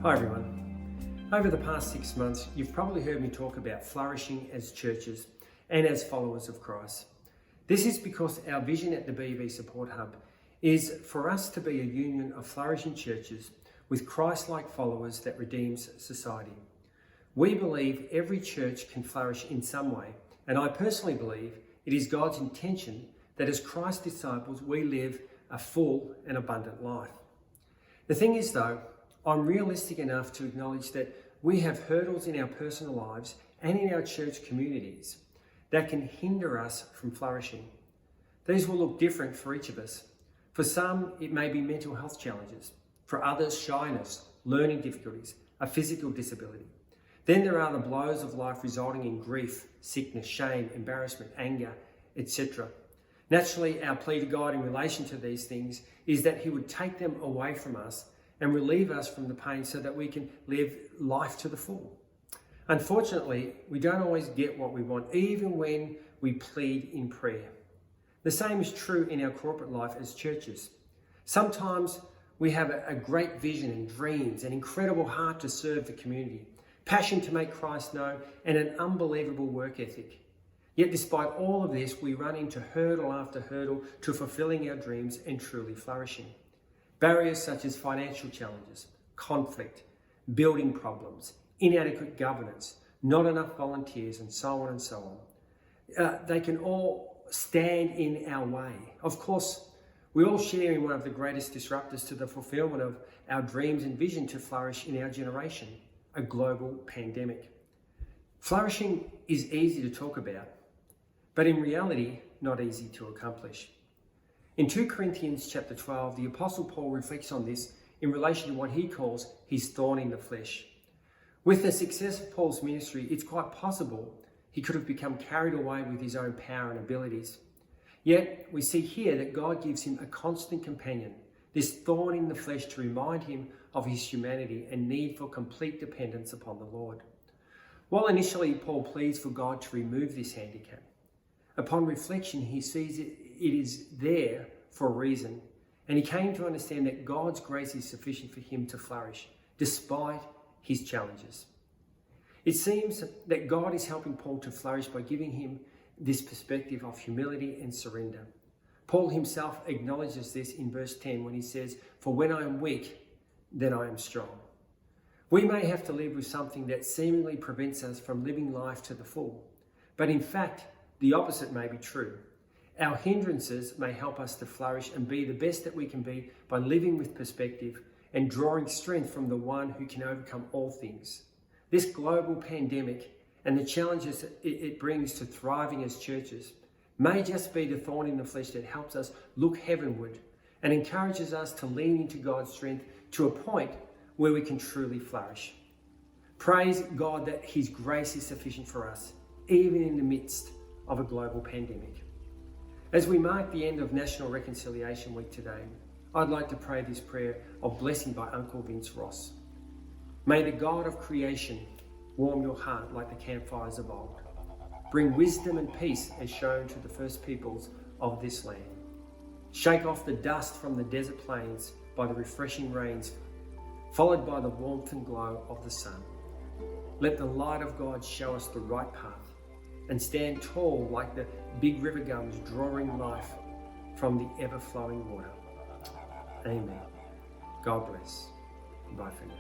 Hi everyone. Over the past 6 months, you've probably heard me talk about flourishing as churches and as followers of Christ. This is because our vision at the BV Support Hub is for us to be a union of flourishing churches with Christ-like followers that redeems society. We believe every church can flourish in some way, and I personally believe it is God's intention that as Christ's disciples, we live a full and abundant life. The thing is though, I'm realistic enough to acknowledge that we have hurdles in our personal lives and in our church communities that can hinder us from flourishing. These will look different for each of us. For some, it may be mental health challenges. For others, shyness, learning difficulties, a physical disability. Then there are the blows of life resulting in grief, sickness, shame, embarrassment, anger, etc. Naturally, our plea to God in relation to these things is that He would take them away from us and relieve us from the pain so that we can live life to the full. Unfortunately, we don't always get what we want, even when we plead in prayer. The same is true in our corporate life as churches. Sometimes we have a great vision and dreams, an incredible heart to serve the community, passion to make Christ known, and an unbelievable work ethic. Yet despite all of this, we run into hurdle after hurdle to fulfilling our dreams and truly flourishing. Barriers such as financial challenges, conflict, building problems, inadequate governance, not enough volunteers, and so on and so on. They can all stand in our way. Of course, we all share in one of the greatest disruptors to the fulfillment of our dreams and vision to flourish in our generation, a global pandemic. Flourishing is easy to talk about, but in reality, not easy to accomplish. In 2 Corinthians chapter 12, the Apostle Paul reflects on this in relation to what he calls his thorn in the flesh. With the success of Paul's ministry, it's quite possible he could have become carried away with his own power and abilities. Yet we see here that God gives him a constant companion, this thorn in the flesh, to remind him of his humanity and need for complete dependence upon the Lord. While initially Paul pleads for God to remove this handicap, upon reflection he sees it is there for a reason, and he came to understand that God's grace is sufficient for him to flourish despite his challenges. It seems that God is helping Paul to flourish by giving him this perspective of humility and surrender. Paul himself acknowledges this in verse 10 when he says, "For when I am weak, then I am strong." We may have to live with something that seemingly prevents us from living life to the full, but in fact, the opposite may be true. Our hindrances may help us to flourish and be the best that we can be by living with perspective and drawing strength from the one who can overcome all things. This global pandemic and the challenges it brings to thriving as churches may just be the thorn in the flesh that helps us look heavenward and encourages us to lean into God's strength to a point where we can truly flourish. Praise God that His grace is sufficient for us, even in the midst of a global pandemic. As we mark the end of National Reconciliation Week today, I'd like to pray this prayer of blessing by Uncle Vince Ross. May the God of creation warm your heart like the campfires of old. Bring wisdom and peace as shown to the first peoples of this land. Shake off the dust from the desert plains by the refreshing rains, followed by the warmth and glow of the sun. Let the light of God show us the right path and stand tall like the big river gums drawing life from the ever-flowing water. Amen. God bless. Bye for now.